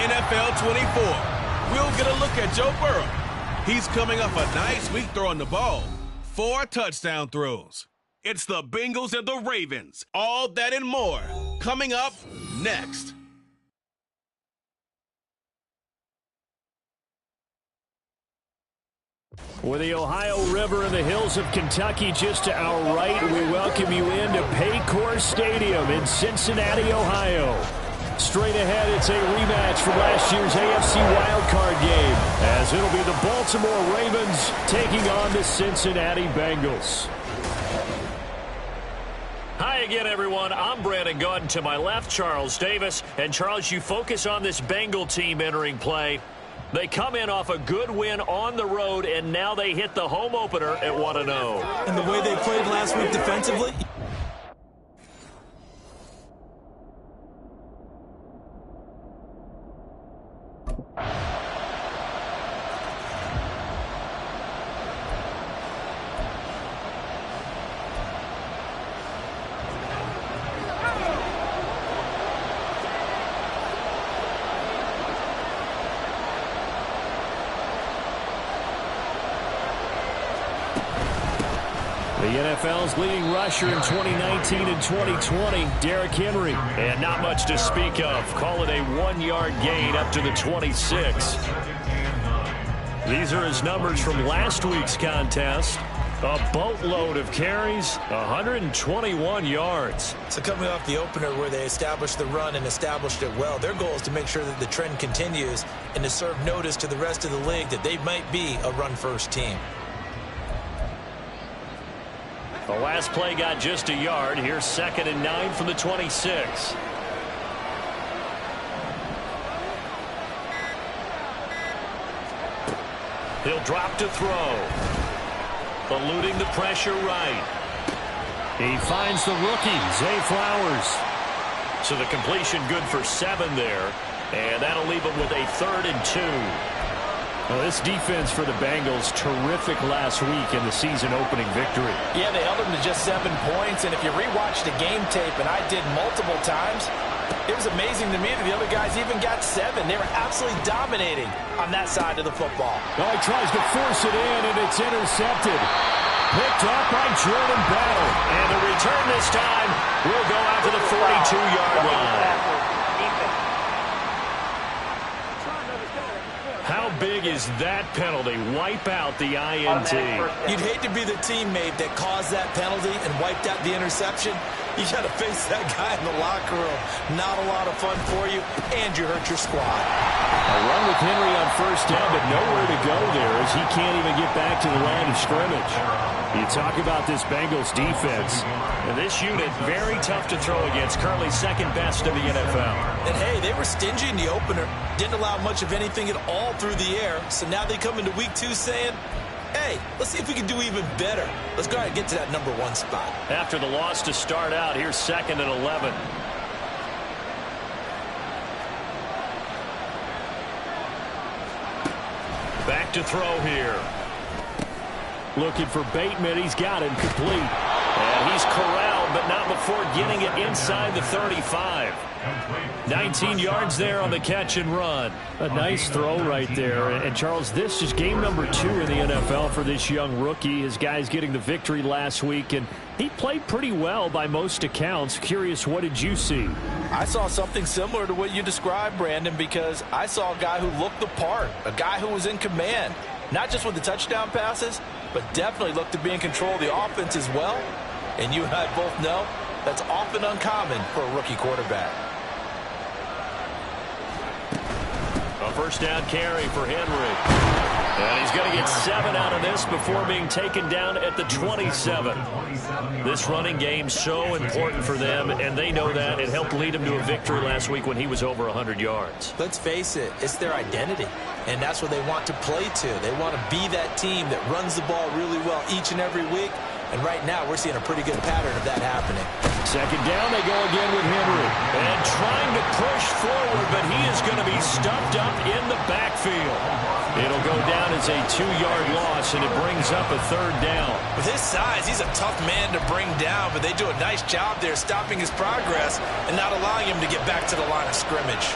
NFL 24. We'll get a look at Joe Burrow. He's coming off a nice week throwing the ball. 4 touchdown throws. It's the Bengals and the Ravens. All that and more coming up next. With the Ohio River and the hills of Kentucky just to our right, we welcome you into Paycor Stadium in Cincinnati, Ohio. Straight ahead, it's a rematch from last year's AFC wildcard game, as it'll be the Baltimore Ravens taking on the Cincinnati Bengals. Hi again, everyone. I'm Brandon Gautin. To my left, Charles Davis. And, Charles, you focus on this Bengal team entering play. They come in off a good win on the road, and now they hit the home opener at 1-0. And the way they played last week defensively? The NFL's leading rusher in 2019 and 2020, Derrick Henry. And not much to speak of. Call it a 1-yard gain up to the 26. These are his numbers from last week's contest. A boatload of carries, 121 yards. So coming off the opener where they established the run and established it well, their goal is to make sure that the trend continues and to serve notice to the rest of the league that they might be a run-first team. The last play got just a yard. Here's 2nd and 9 from the 26. He'll drop to throw. Eluding the pressure right. He finds the rookie, Zay Flowers. So the completion good for 7 there. And that'll leave him with a 3rd and 2. Well, this defense for the Bengals, terrific last week in the season-opening victory. Yeah, they held them to just 7 points, and if you rewatch the game tape, and I did multiple times, it was amazing to me that the other guys even got 7. They were absolutely dominating on that side of the football. Oh, he tries to force it in, and it's intercepted. Picked up by Jordan Battle. And the return this time will go out to the 42-yard line. How big is that penalty? Wipe out the INT. You'd hate to be the teammate that caused that penalty and wiped out the interception. You got to face that guy in the locker room. Not a lot of fun for you, and you hurt your squad. A run with Henry on 1st down, but nowhere to go there as he can't even get back to the line of scrimmage. You talk about this Bengals defense. And this unit, very tough to throw against, currently 2nd best in the NFL. And, hey, they were stingy in the opener. Didn't allow much of anything at all through the air. So now they come into week 2 saying, hey, let's see if we can do even better. Let's go ahead and get to that number 1 spot. After the loss to start out, here's 2nd and 11. Back to throw here. Looking for Bateman. He's got him complete. And he's corralled, but not before getting it inside the 35. 19 yards there on the catch and run. A nice throw right there. And, Charles, this is game number 2 in the NFL for this young rookie. His guys getting the victory last week, and he played pretty well by most accounts. Curious, what did you see? I saw something similar to what you described, Brandon, because I saw a guy who looked the part, a guy who was in command, not just with the touchdown passes, but definitely looked to be in control of the offense as well. And you and I both know that's often uncommon for a rookie quarterback. A 1st down carry for Henry. And he's going to get 7 out of this before being taken down at the 27. This running game so important for them, and they know that. It helped lead him to a victory last week when he was over 100 yards. Let's face it, it's their identity, and that's what they want to play to. They want to be that team that runs the ball really well each and every week, and right now we're seeing a pretty good pattern of that happening. 2nd down, they go again with Henry. And trying to push forward, but he is going to be stuffed up in the backfield. It'll go down as a 2-yard loss, and it brings up a 3rd down. With his size, he's a tough man to bring down, but they do a nice job there stopping his progress and not allowing him to get back to the line of scrimmage.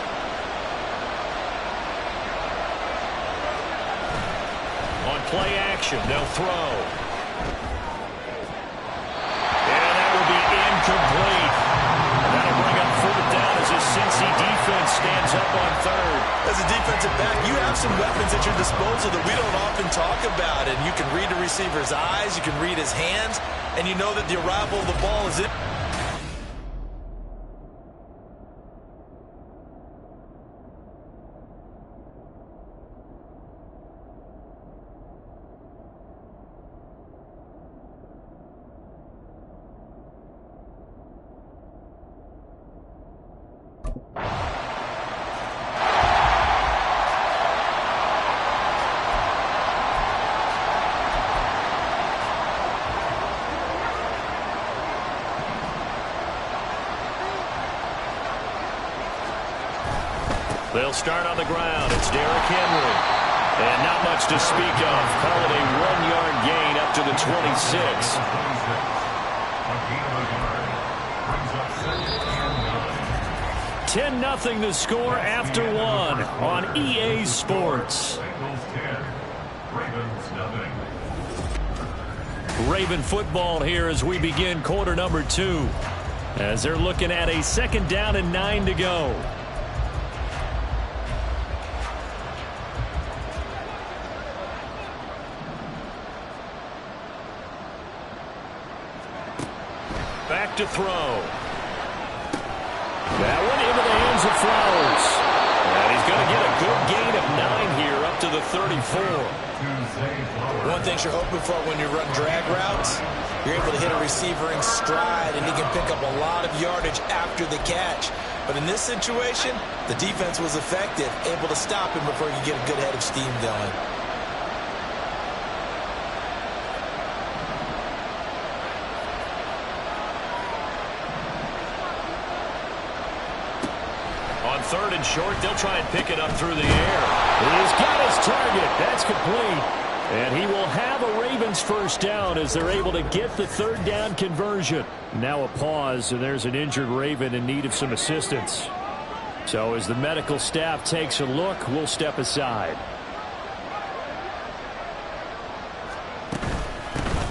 play action. They'll throw. And that will be incomplete. And that'll bring up fourth down as his Cincy defense stands up on third. As a defensive back, you have some weapons at your disposal that we don't often talk about. And you can read the receiver's eyes, you can read his hands, and you know that the arrival of the ball is in. They'll start on the ground. It's Derrick Henry. And not much to speak of. Call it a 1-yard gain up to the 26. $10-0 the score after one on EA Sports. Raven football here as we begin quarter number 2. As they're looking at a 2nd down and 9 to go. Back to throw. That one into the hands of Flowers. And he's going to get a good gain of 9 here up to the 34. One thing you're hoping for when you run drag routes, you're able to hit a receiver in stride, and he can pick up a lot of yardage after the catch. But in this situation, the defense was effective, able to stop him before he could get a good head of steam going. On 3rd and short, they'll try and pick it up through the air. He's got his target. That's complete. And he will have a Ravens first down as they're able to get the 3rd down conversion. Now a pause, and there's an injured Raven in need of some assistance. So as the medical staff takes a look, we'll step aside.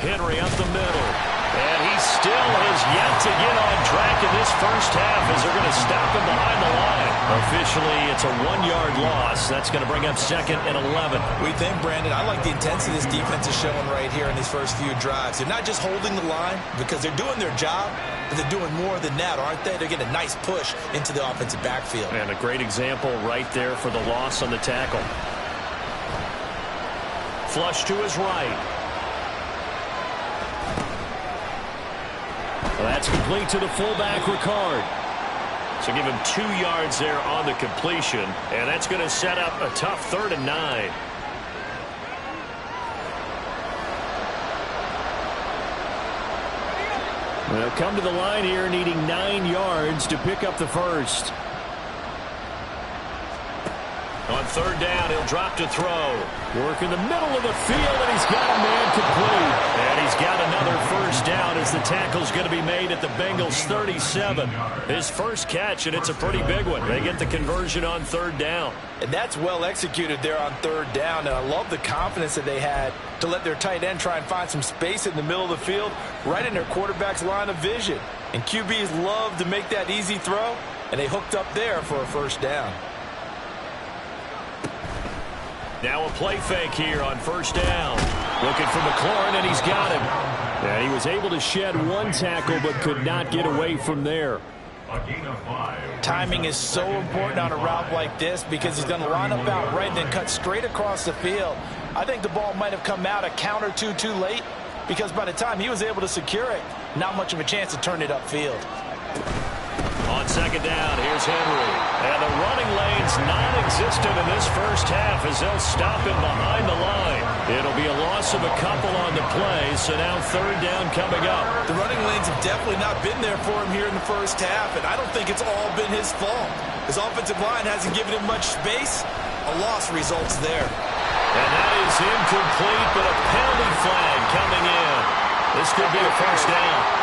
Henry up the middle. And he still has yet to get on track in this first half as they're going to stop him behind the line. Officially, it's a 1-yard loss. That's going to bring up 2nd and 11. We think, Brandon, I like the intensity this defense is showing right here in these first few drives. They're not just holding the line because they're doing their job, but they're doing more than that, aren't they? They're getting a nice push into the offensive backfield. And a great example right there for the loss on the tackle. Flush to his right. Well, that's complete to the fullback, Ricard. So give him 2 yards there on the completion, and that's going to set up a tough 3rd and 9. They'll come to the line here needing 9 yards to pick up the first. On 3rd down, he'll drop to throw. Work in the middle of the field, and he's got a man complete. And he's got another first down as the tackle's going to be made at the Bengals' 37. His first catch, and it's a pretty big one. They get the conversion on 3rd down. And that's well executed there on 3rd down. And I love the confidence that they had to let their tight end try and find some space in the middle of the field, right in their quarterback's line of vision. And QBs love to make that easy throw, and they hooked up there for a first down. Now a play fake here on 1st down. Looking for McLaurin, and he's got him. And he was able to shed 1 tackle, but could not get away from there. Timing is so important on a route like this because he's going to line up out right and then cut straight across the field. I think the ball might have come out a count or two too late because by the time he was able to secure it, not much of a chance to turn it upfield. On 2nd down, here's Henry. And the running lane's non-existent in this first half as they'll stop him behind the line. It'll be a loss of a couple on the play, so now 3rd down coming up. The running lanes have definitely not been there for him here in the first half, and I don't think it's all been his fault. His offensive line hasn't given him much space. A loss results there. And that is incomplete, but a penalty flag coming in. This could be a first down.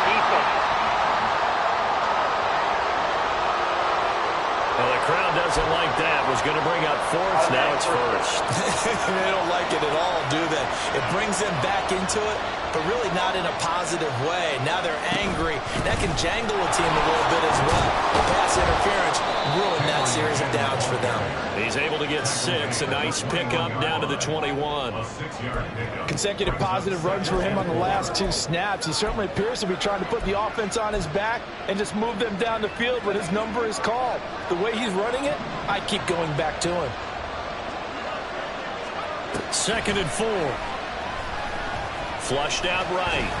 Well, the crowd doesn't like that. That was going to bring up fourth. Now it's first. They don't like it at all, do they? It brings them back into it, but really not in a positive way. Now they're angry. That can jangle a team a little bit as well. Pass interference ruined that series of downs for them. He's able to get 6. A nice pickup down to the 21. Consecutive positive runs for him on the last 2 snaps. He certainly appears to be trying to put the offense on his back and just move them down the field when his number is called. The way he's running it, I keep going back to him. 2nd and 4. Flushed out right.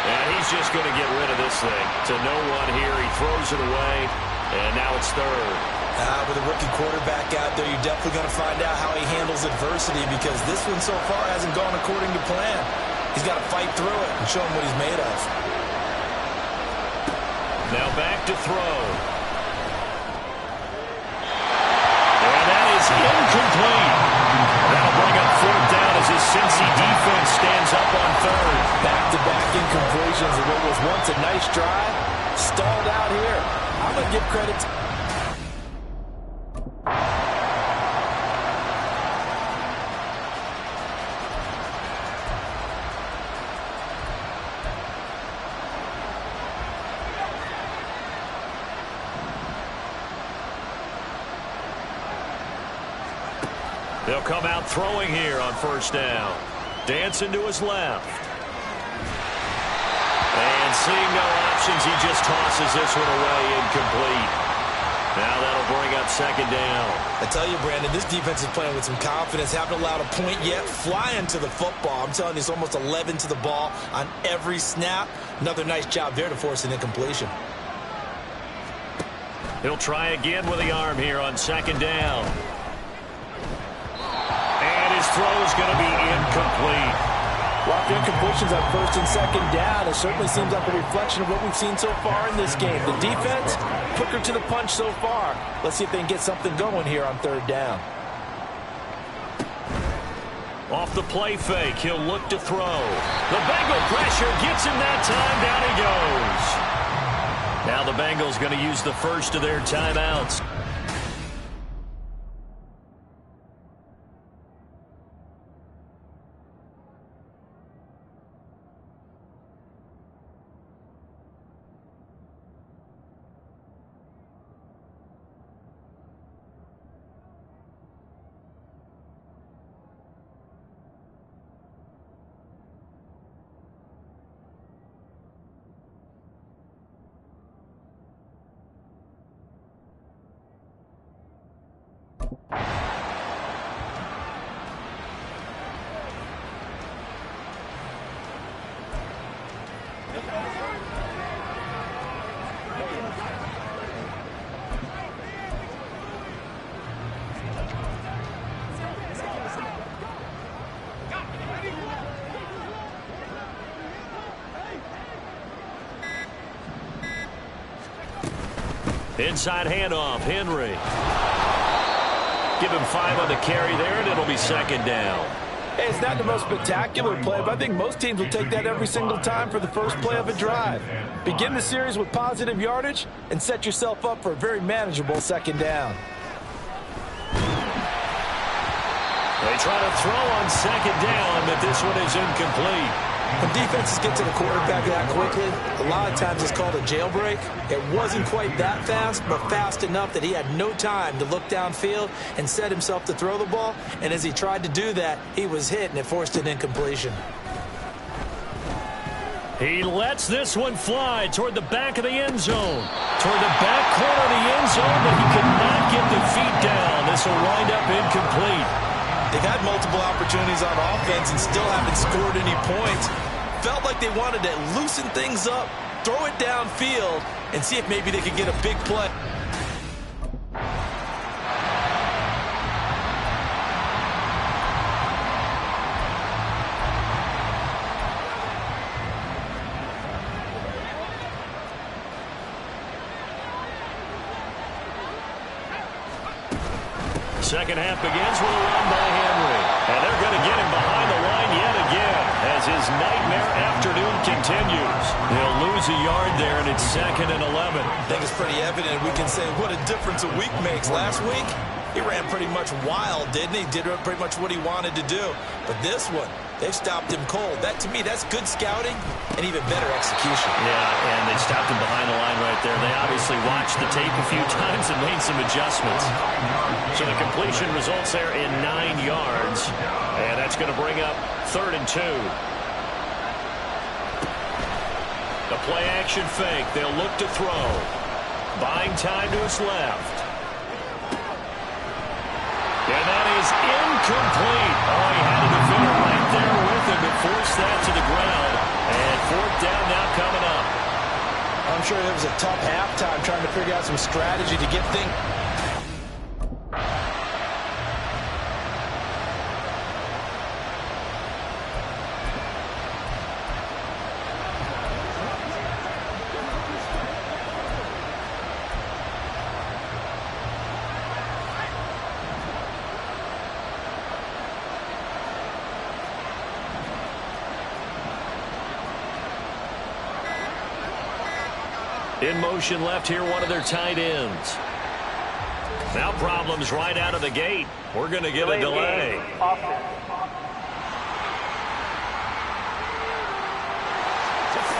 And he's just going to get rid of this thing. To no one here. He throws it away. And now it's 3rd. With a rookie quarterback out there, you're definitely going to find out how he handles adversity, because this one so far hasn't gone according to plan. He's got to fight through it and show him what he's made of. Now back to throw. And that is incomplete. That'll bring up 4th down as his Cincy defense stands up on 3rd. Back-to-back incompletions of what was once a nice drive. Stalled out here. I'm going to give credit to... They'll come out throwing here on 1st down. Dancing to his left. And seeing no options, he just tosses this one away, incomplete. Now that'll bring up 2nd down. I tell you, Brandon, this defense is playing with some confidence. Haven't allowed a point yet. Flying to the football. I'm telling you, it's almost 11 to the ball on every snap. Another nice job there to force an incompletion. He'll try again with the arm here on 2nd down. His throw is going to be incomplete. Well, after incompletions on 1st and 2nd down, it certainly seems like a reflection of what we've seen so far in this game. The defense, quicker to the punch so far. Let's see if they can get something going here on 3rd down. Off the play fake, he'll look to throw. The Bengal pressure gets him that time. Down he goes. Now the Bengals going to use the first of their timeouts. Inside handoff, Henry. Give him 5 on the carry there, and it'll be 2nd down. Hey, it's not the most spectacular play, but I think most teams will take that every single time for the first play of a drive. Begin the series with positive yardage and set yourself up for a very manageable 2nd down. They try to throw on 2nd down, but this one is incomplete. When defenses get to the quarterback that quickly, a lot of times it's called a jailbreak. It wasn't quite that fast, but fast enough that he had no time to look downfield and set himself to throw the ball. And as he tried to do that, he was hit, and it forced an incompletion. He lets this one fly toward the back of the end zone. Toward the back corner of the end zone, but he could not get the feet down. This will wind up incomplete. They've had multiple opportunities on offense and still haven't scored any points. Felt like they wanted to loosen things up, throw it downfield, and see if maybe they could get a big play. Second half begins with a run by Henry. And they're going to get him behind the line yet again as his nightmare afternoon continues. They'll lose lose a yard there, and it's 2nd and 11. I think it's pretty evident. We can say what a difference a week makes. Last week, he ran pretty much wild, didn't he? Did pretty much what he wanted to do. But this one, they've stopped him cold. That, to me, that's good scouting and even better execution. Yeah, and they stopped him behind the line right there. They obviously watched the tape a few times and made some adjustments. So the completion results there in 9 yards. And that's going to bring up 3rd and 2. The play-action fake. They'll look to throw. Buying time to his left. And that is incomplete. Oh, he had a defender right there with him to force that to the ground. And 4th down now coming up. I'm sure it was a tough halftime trying to figure out some strategy to get things. In motion left here, one of their tight ends. Now problems right out of the gate. We're going to get a delay.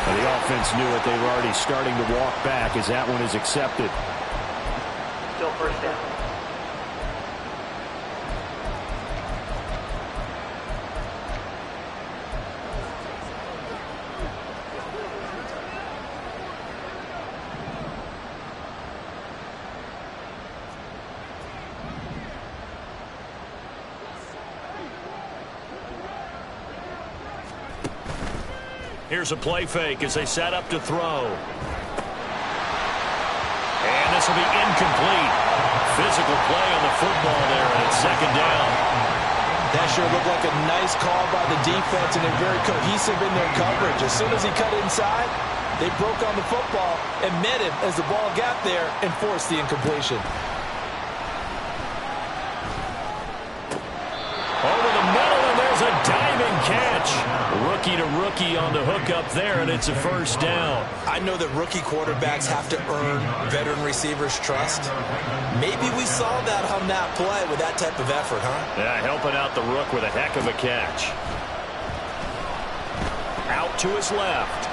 The offense knew it. They were already starting to walk back as that one is accepted. Still 1st down. Here's a play fake as they set up to throw. And this will be incomplete. Physical play on the football there, and it's 2nd down. That sure looked like a nice call by the defense, and they're very cohesive in their coverage. As soon as he cut inside, they broke on the football and met him as the ball got there and forced the incompletion. Over the middle, and there's a diving catch. Rookie to rookie on the hook up there, and it's a 1st down. I know that rookie quarterbacks have to earn veteran receivers' trust. Maybe we saw that on that play with that type of effort, huh? Yeah, helping out the rook with a heck of a catch. Out to his left.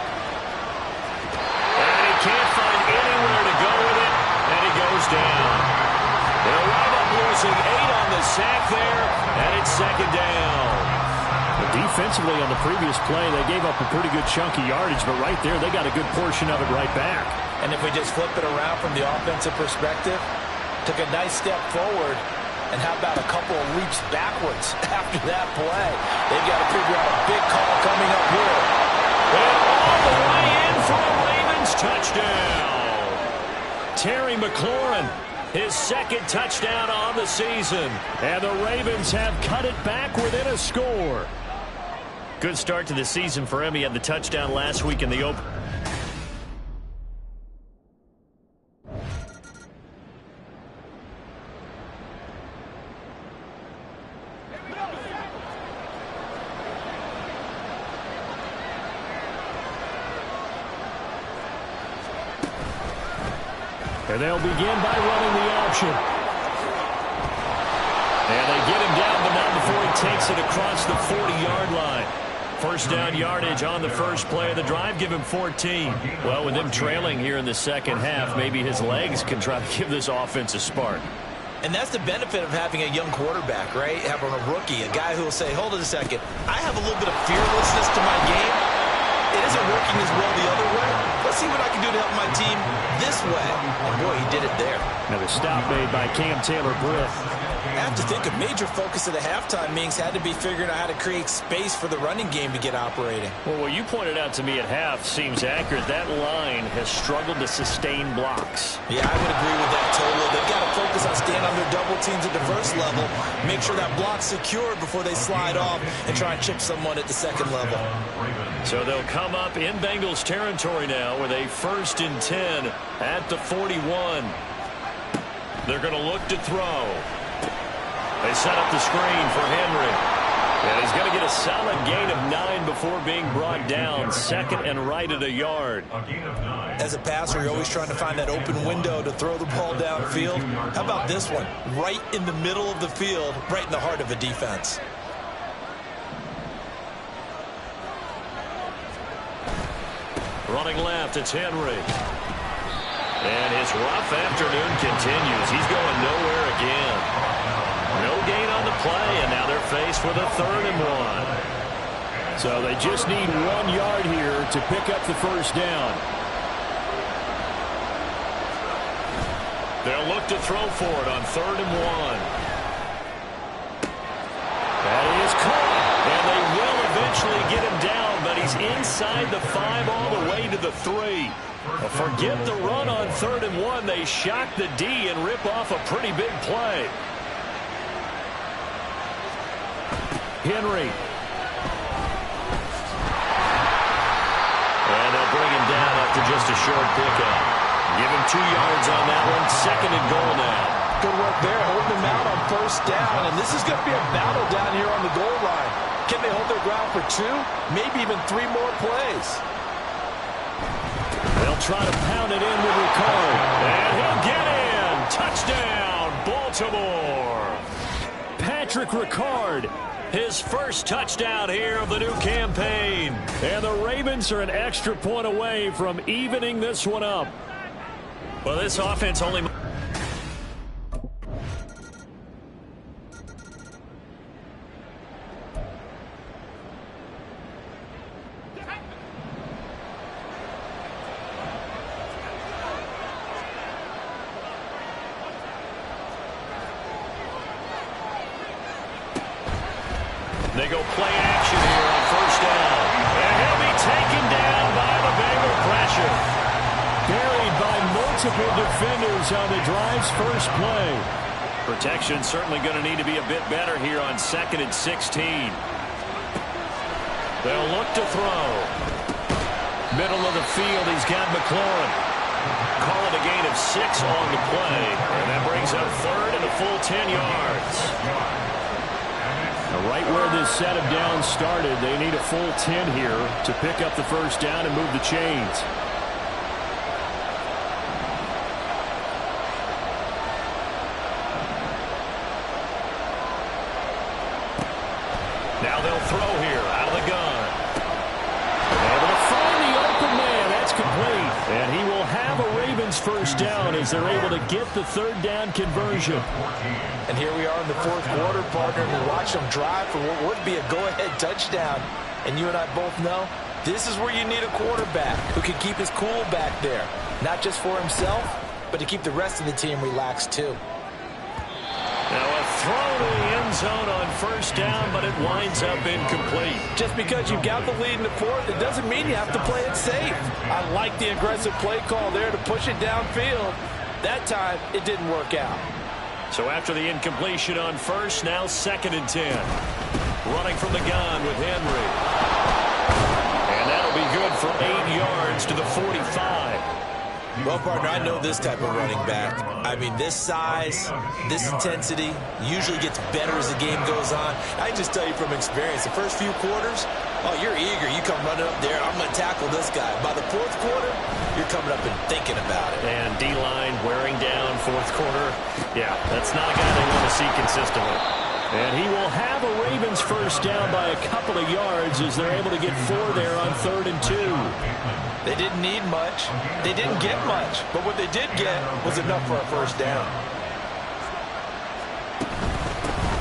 And he can't find anywhere to go with it, and he goes down. They'll wind up losing 8 on the sack there, and it's 2nd down. But defensively on the previous play, they gave up a pretty good chunk of yardage, but right there, they got a good portion of it right back. And if we just flip it around from the offensive perspective, took a nice step forward, and how about a couple of leaps backwards after that play? They've got to figure out a big call coming up here. And all the way in for a Ravens touchdown. Terry McLaurin, his 2nd touchdown on the season. And the Ravens have cut it back within a score. Good start to the season for him. He had the touchdown last week in the open. And they'll begin by running the option. And they get him down, but not before he takes it across the 40-yard line. 1st down yardage on the first play of the drive. Give him 14. Well, with him trailing here in the 2nd half, maybe his legs can try to give this offense a spark. And that's the benefit of having a young quarterback, right? Having a rookie, a guy who will say, hold it a second, I have a little bit of fearlessness to my game. It isn't working as well the other way. Let's see what I can do to help my team this way. And boy, he did it there. Another stop made by Cam Taylor-Britt. I have to think a major focus of the halftime meetings had to be figuring out how to create space for the running game to get operating. Well, what you pointed out to me at half seems accurate. That line has struggled to sustain blocks. Yeah, I would agree with that totally. They've got to focus on staying on their double teams at the first level, make sure that block's secured before they slide off and try and chip someone at the 2nd level. So they'll come up in Bengals territory now with a 1st and 10 at the 41. They're going to look to throw. They set up the screen for Henry. And he's going to get a solid gain of 9 before being brought down. 2nd and right at a yard. As a passer, you're always trying to find that open window to throw the ball downfield. How about this one? Right in the middle of the field, right in the heart of a defense. Running left, it's Henry. And his rough afternoon continues. He's going nowhere again. No gain on the play, and now they're faced with a 3rd and 1. So they just need 1 yard here to pick up the first down. They'll look to throw for it on 3rd and 1. That is caught, and they will eventually get him down, but he's inside the 5 all the way to the 3. Forget the run on 3rd and 1. They shock the D and rip off a pretty big play. Henry. And they'll bring him down after just a short pickup. Give him 2 yards on that one. 2nd and goal now. Good work there, holding them out on 1st down. And this is going to be a battle down here on the goal line. Can they hold their ground for 2? Maybe even 3 more plays. They'll try to pound it in with Ricard. And he'll get in. Touchdown, Baltimore. Patrick Ricard. His first touchdown here of the new campaign. And the Ravens are an extra point away from evening this one up. Well, this offense only... They go play action here on 1st down. And he'll be taken down by the Bengal pressure. Buried by multiple defenders on the drive's first play. Protection certainly going to need to be a bit better here on 2nd and 16. They'll look to throw. Middle of the field, he's got McLaurin. Calling a gain of 6 on the play. And that brings up 3rd and a full 10 yards. Right where this set of downs started, they need a full 10 here to pick up the first down and move the chains. Now they'll throw here out of the gun. Able to find the open man. That's complete. And he will have a Ravens first down as they're able to get the 3rd down conversion. And here we are in the 4th quarter, partner, and we watch them drive for what would be a go-ahead touchdown. And you and I both know this is where you need a quarterback who can keep his cool back there. Not just for himself, but to keep the rest of the team relaxed too. Now a throw to the end zone on 1st down, but it winds up incomplete. Just because you've got the lead in the 4th, it doesn't mean you have to play it safe. I like the aggressive play call there to push it downfield. That time, it didn't work out. So after the incompletion on 1st, now 2nd and 10. Running from the gun with Henry. And that'll be good for 8 yards to the 45. Well, partner, I know this type of running back. I mean, this size, this intensity usually gets better as the game goes on. I can just tell you from experience, the first few quarters, oh, you're eager. You come running up there, I'm going to tackle this guy. By the 4th quarter, you're coming up and thinking about it. And D-line wearing down 4th quarter. Yeah, that's not a guy they want to see consistently. And he will have a Ravens first down by a couple of yards as they're able to get 4 there on 3rd and 2. They didn't need much. They didn't get much. But what they did get was enough for a first down.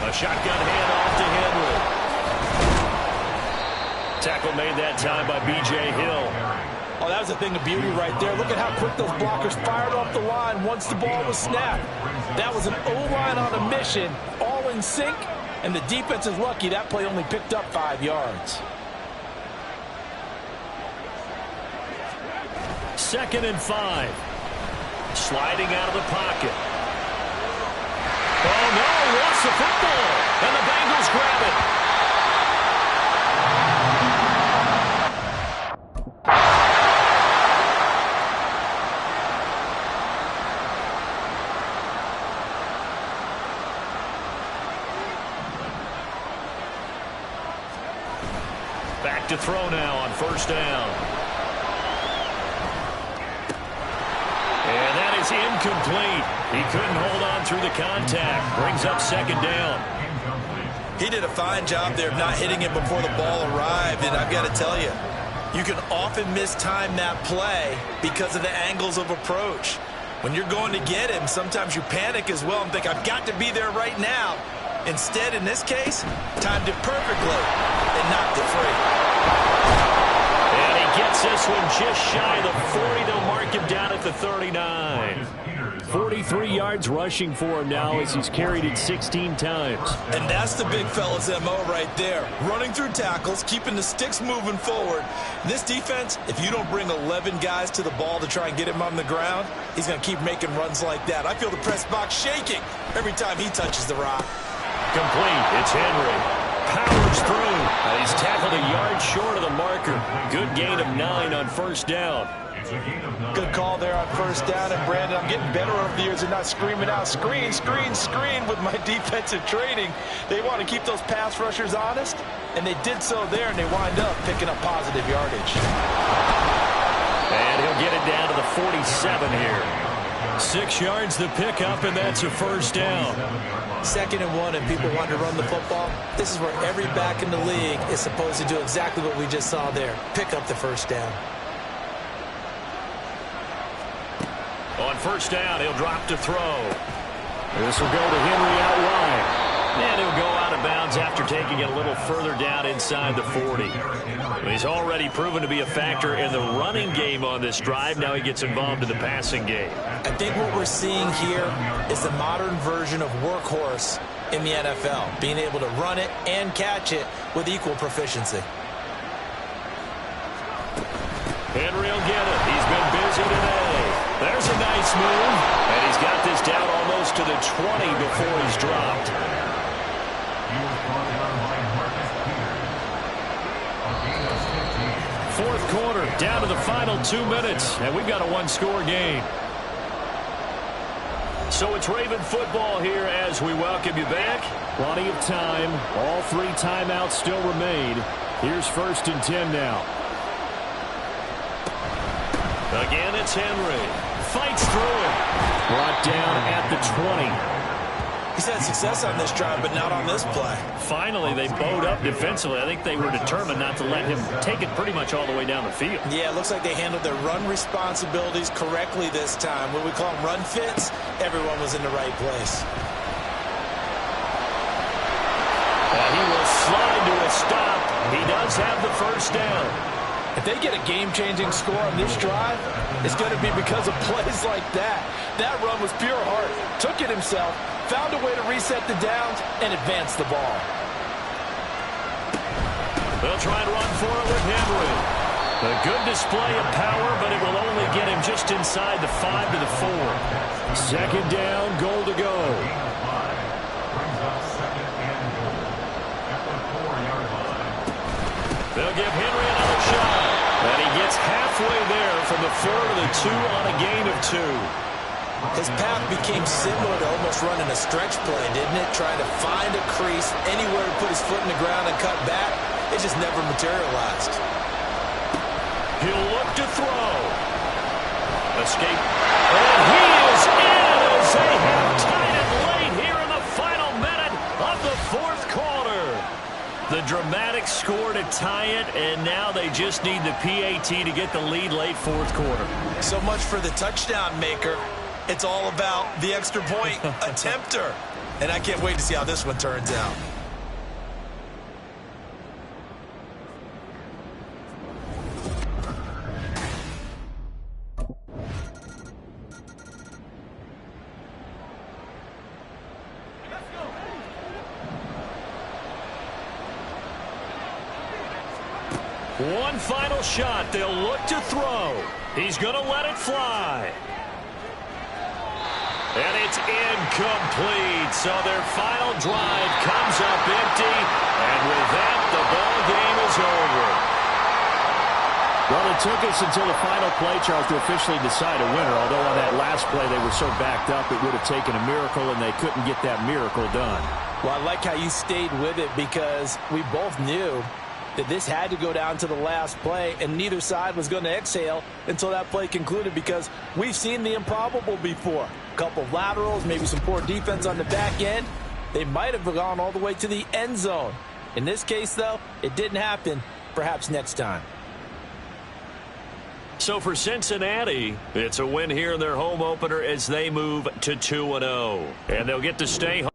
A shotgun handoff to Henry. Tackle made that time by B.J. Hill. Oh, that was a thing of beauty right there. Look at how quick those blockers fired off the line once the ball was snapped. That was an O-line on a mission, all in sync, and the defense is lucky that play only picked up 5 yards. 2nd and 5. Sliding out of the pocket. Oh, no, lost the football. And the Bengals grab it. back to throw now on first down. And that is incomplete. He couldn't hold on through the contact. Brings up second down. He did a fine job there of not hitting it before the ball arrived, and I've got to tell you, you can often mistime that play because of the angles of approach. When you're going to get him, sometimes you panic as well and think, I've got to be there right now. Instead, in this case, timed it perfectly and knocked it free. And he gets this one just shy of the 40. They'll mark him down at the 39. 43 yards rushing for him now as he's carried it 16 times. And that's the big fella's MO right there. Running through tackles, keeping the sticks moving forward. This defense, if you don't bring 11 guys to the ball to try and get him on the ground, he's going to keep making runs like that. I feel the press box shaking every time he touches the rock. Complete. It's Henry. Powers through. And he's tackled a yard short of the marker. Good gain of 9 on first down. Good call there on first down. And, Brandon, I'm getting better over the years and not screaming out, screen, screen, screen with my defensive training. They want to keep those pass rushers honest, and they did so there, and they wind up picking up positive yardage. And he'll get it down to the 47 here. 6 yards to pick up, and that's a first down. 2nd and 1, and people want to run the football. This is where every back in the league is supposed to do exactly what we just saw there. Pick up the first down. On first down, he'll drop to throw. This will go to Henry out wide. And he'll go out of bounds after taking it a little further down inside the 40. He's already proven to be a factor in the running game on this drive. Now he gets involved in the passing game. I think what we're seeing here is the modern version of workhorse in the NFL, being able to run it and catch it with equal proficiency. Henry will get it. He's been busy today. There's a nice move, and he's got this down almost to the 20 before he's dropped. Fourth quarter, down to the final 2 minutes, and we've got a one-score game. So it's Raven football here as we welcome you back. Plenty of time. All 3 timeouts still remain. Here's 1st and 10 now. Again, it's Henry. Fights through it. Brought down at the 20. He's had success on this drive, but not on this play. Finally, they bowed up defensively. I think they were determined not to let him take it pretty much all the way down the field. Yeah, it looks like they handled their run responsibilities correctly this time. When we call them run fits, everyone was in the right place. He will slide to a stop. He does have the first down. If they get a game-changing score on this drive, it's going to be because of plays like that. That run was pure heart. Took it himself, found a way to reset the downs, and advance the ball. They'll try and run for it with Henry. A good display of power, but it will only get him just inside the 5 to the 4. 2nd down, goal to go. They'll give Henry another shot. And he gets halfway there from the 4 to the 2 on a gain of 2. His path became similar to almost running a stretch play, didn't it? Trying to find a crease, anywhere to put his foot in the ground and cut back. It just never materialized. He'll look to throw. Escape. And he is in as they have tied it late here in the final minute of the 4th quarter. The dramatic score to tie it, and now they just need the PAT to get the lead late 4th quarter. So much for the touchdown maker. It's all about the extra point attempter. And I can't wait to see how this one turns out. One final shot. They'll look to throw. He's going to let it fly. And it's incomplete. So their final drive comes up empty. And with that, the ball game is over. Well, it took us until the final play, Charles, to officially decide a winner. Although on that last play they were so backed up, it would have taken a miracle, and they couldn't get that miracle done. Well, I like how you stayed with it because we both knew that this had to go down to the last play, and neither side was going to exhale until that play concluded, because we've seen the improbable before. A couple of laterals, maybe some poor defense on the back end. They might have gone all the way to the end zone. In this case, though, it didn't happen. Perhaps next time. So for Cincinnati, it's a win here in their home opener as they move to 2-0. And they'll get to stay home.